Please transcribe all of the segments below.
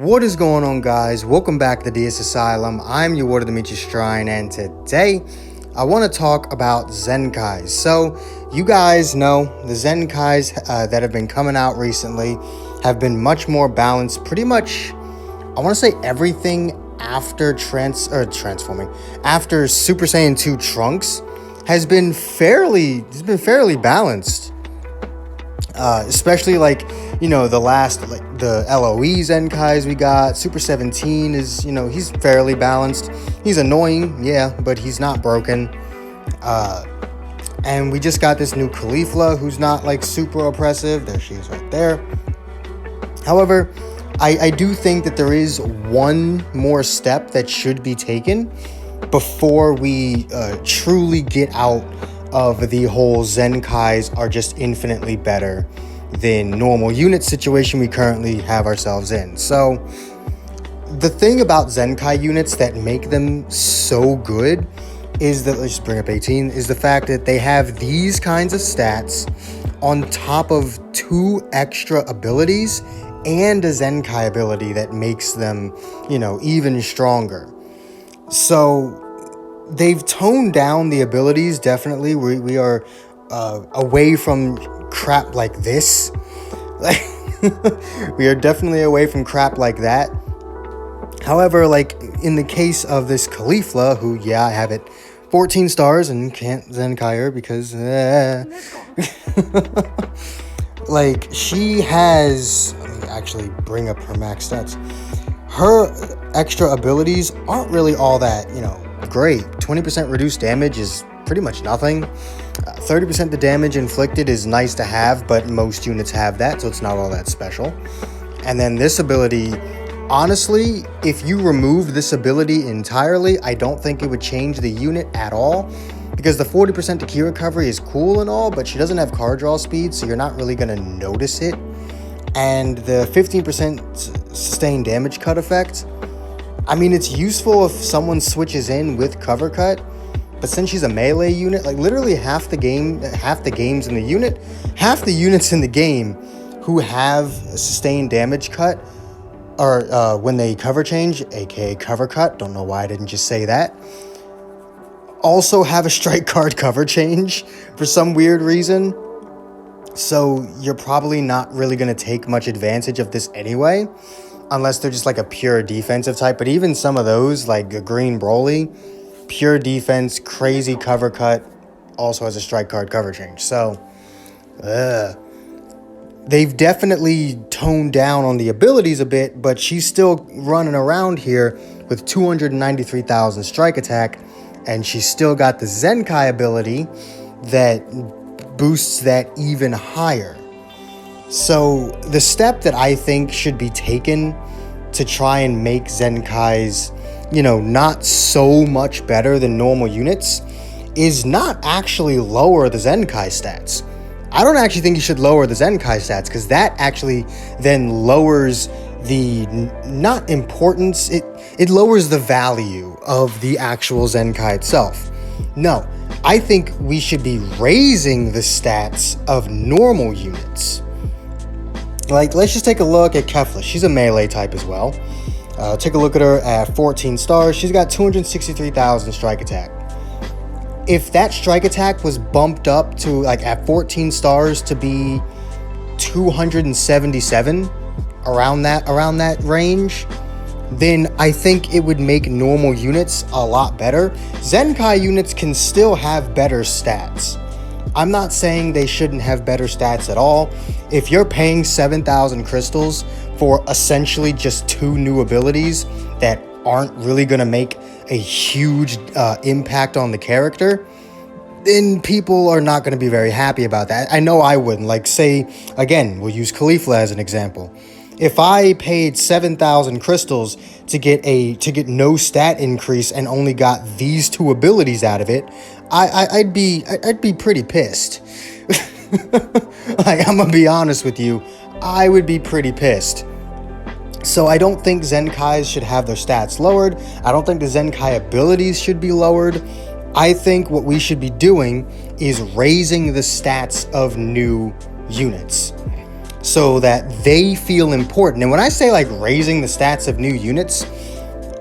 What is going on, guys? Welcome back to DS Asylum. I'm your Warder Demetrius Shrine, and today I want to talk about Zenkais. So, you guys know the Zenkais that have been coming out recently have been much more balanced. Pretty much, I want to say everything after transforming, after Super Saiyan 2 Trunks has been fairly balanced. Especially the last, the LOE Zenkais we got. Super 17 is, he's fairly balanced. He's annoying, yeah, but he's not broken. And we just got this new Khalifa who's not super oppressive. There she is right there. However, I do think that there is one more step that should be taken before we truly get out of the whole Zenkais are just infinitely better than normal unit situation we currently have ourselves in. So the thing about Zenkai units that make them so good is that, let's just bring up 18, is the fact that they have these kinds of stats on top of 2 extra abilities and a Zenkai ability that makes them, even stronger. So they've toned down the abilities, definitely. We are away from crap like this. We are definitely away from crap like that. However, in the case of this Khalifa, who, yeah, I have it 14 stars and can't Zenkai her because... she has... Let me actually bring up her max stats. Her extra abilities aren't really all that, great. 20% reduced damage is pretty much nothing. 30% the damage inflicted is nice to have, but most units have that, so it's not all that special. And then this ability, honestly, if you remove this ability entirely, I don't think it would change the unit at all, because the 40% key recovery is cool and all, but she doesn't have card draw speed, so you're not really going to notice it. And the 15% sustained damage cut effect, I mean, it's useful if someone switches in with cover cut, but since she's a melee unit, literally half the units in the game who have a sustained damage cut or when they cover change, aka cover cut, don't know why I didn't just say that, also have a strike card cover change for some weird reason. So you're probably not really going to take much advantage of this anyway, unless they're just a pure defensive type. But even some of those, like a Green Broly, pure defense, crazy cover cut, also has a strike card cover change. So, they've definitely toned down on the abilities a bit, but she's still running around here with 293,000 strike attack, and she's still got the Zenkai ability that boosts that even higher. So the step that I think should be taken to try and make Zenkais, not so much better than normal units is not actually lower the Zenkai stats. I don't actually think you should lower the Zenkai stats, because that actually then lowers the, not importance, it lowers the value of the actual Zenkai itself. No, I think we should be raising the stats of normal units. Let's just take a look at Kefla. She's a melee type as well. Take a look at her at 14 stars. She's got 263,000 strike attack. If that strike attack was bumped up to, at 14 stars to be 277, around that range, then I think it would make normal units a lot better. Zenkai units can still have better stats. I'm not saying they shouldn't have better stats at all. If you're paying 7,000 crystals for essentially just 2 new abilities that aren't really going to make a huge impact on the character, then people are not going to be very happy about that. I know I wouldn't. Say, again, we'll use Khalifa as an example. If I paid 7,000 crystals to get no stat increase and only got these 2 abilities out of it, I'd be pretty pissed. I'm gonna be honest with you, I would be pretty pissed. So I don't think Zenkais should have their stats lowered. I don't think the Zenkai abilities should be lowered. I think what we should be doing is raising the stats of new units. so that they feel important. And when I say like raising the stats of new units,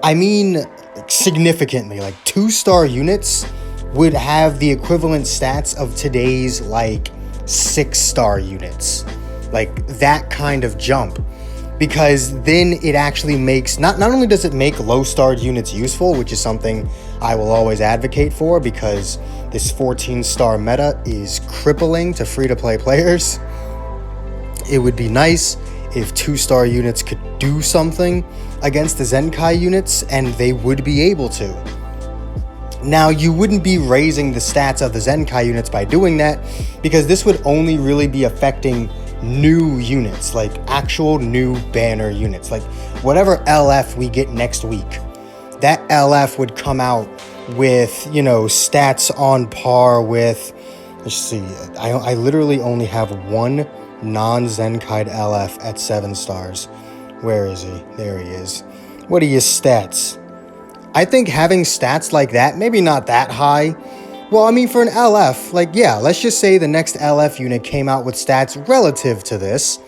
I mean significantly. Like 2-star units would have the equivalent stats of today's like 6-star units. Like that kind of jump. Because then it actually makes, not only does it make low-starred units useful, which is something I will always advocate for because this 14-star meta is crippling to free-to-play players. It would be nice if 2-star units could do something against the Zenkai units, and they would be able to. Now, you wouldn't be raising the stats of the Zenkai units by doing that, because this would only really be affecting new units, like actual new banner units. Like whatever LF we get next week, that LF would come out with, you know, stats on par with, let's see, I literally only have one non-Zenkai LF at 7 stars. Where is he? There he is. What are your stats? I think having stats like that, maybe not that high. Well, I mean, for an LF, like, yeah, let's just say the next LF unit came out with stats relative to this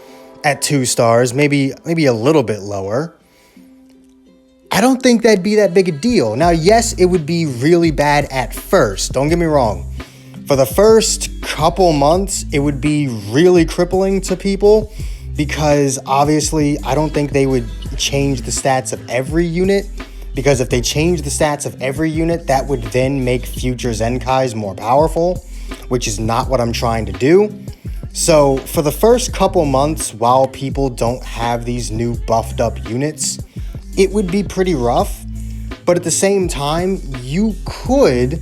at 2 stars, maybe a little bit lower. I don't think that'd be that big a deal. Now, yes, it would be really bad at first. Don't get me wrong. For the first couple months, it would be really crippling to people because obviously I don't think they would change the stats of every unit, because if they change the stats of every unit, that would then make future Zenkais more powerful, which is not what I'm trying to do. So for the first couple months, while people don't have these new buffed up units, it would be pretty rough. But at the same time, you could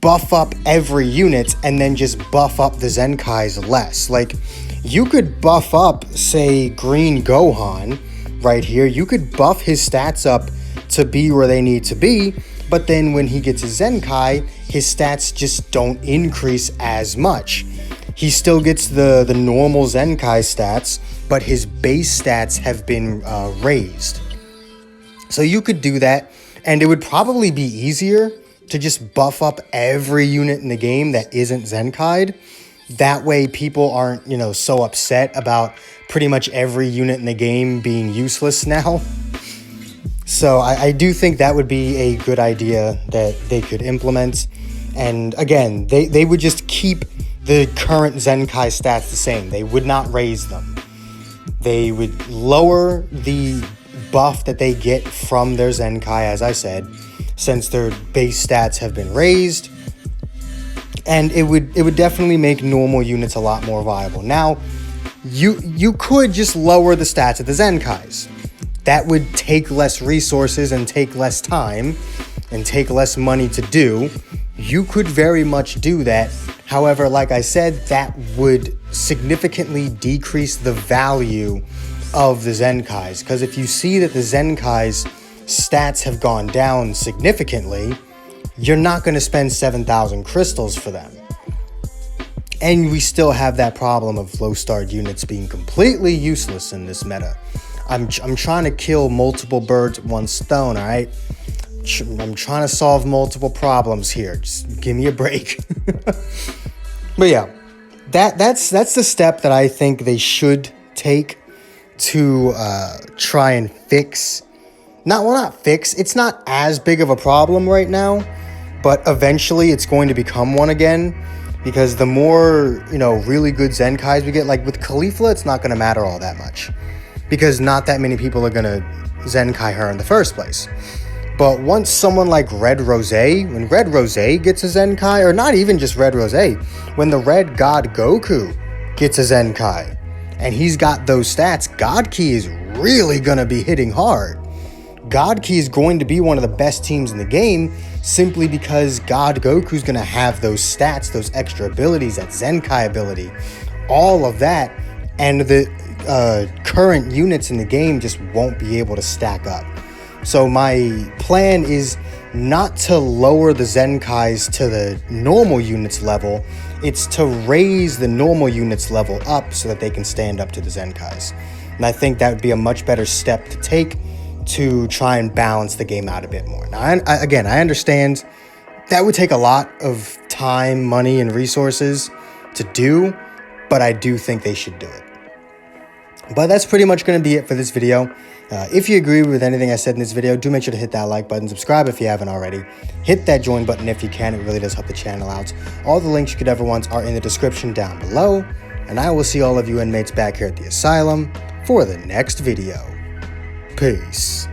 buff up every unit and then just buff up the Zenkais less. Like, you could buff up, say, Green Gohan right here. You could buff his stats up to be where they need to be, but then when he gets a Zenkai, his stats just don't increase as much. He still gets the normal Zenkai stats, but his base stats have been raised. So you could do that, and it would probably be easier to just buff up every unit in the game that isn't Zenkai'd. That way people aren't, you know, so upset about pretty much every unit in the game being useless now. So I do think that would be a good idea that they could implement. And again, they would just keep the current Zenkai stats the same. They would not raise them. They would lower the buff that they get from their Zenkai, as I said, since their base stats have been raised. And it would definitely make normal units a lot more viable. Now, you could just lower the stats of the Zenkais. That would take less resources and take less time and take less money to do. You could very much do that. However, like I said, that would significantly decrease the value of the Zenkais. Because if you see that the Zenkais stats have gone down significantly, you're not going to spend 7,000 crystals for them. And we still have that problem of low-starred units being completely useless in this meta. I'm trying to kill multiple birds with one stone, all right? I'm trying to solve multiple problems here. Just give me a break. But yeah, that's the step that I think they should take to try and fix. Not fix. It's not as big of a problem right now, but eventually it's going to become one again. Because the more, you know, really good Zenkais we get, like with Khalifa, it's not going to matter all that much. Because not that many people are going to Zenkai her in the first place. But once someone like Red Rose, when Red Rose gets a Zenkai, or not even just Red Rose, when the Red God Goku gets a Zenkai, and he's got those stats, God Key is really going to be hitting hard. God Key is going to be one of the best teams in the game, simply because God Goku's going to have those stats, those extra abilities, that Zenkai ability, all of that, and the current units in the game just won't be able to stack up. So my plan is not to lower the Zenkais to the normal units level, it's to raise the normal units level up so that they can stand up to the Zenkais. And I think that would be a much better step to take to try and balance the game out a bit more. Now, I understand that would take a lot of time, money, and resources to do, but I do think they should do it. But that's pretty much going to be it for this video. If you agree with anything I said in this video, do make sure to hit that like button, subscribe if you haven't already, hit that join button if you can, it really does help the channel out. All the links you could ever want are in the description down below, and I will see all of you inmates back here at the asylum for the next video. Peace.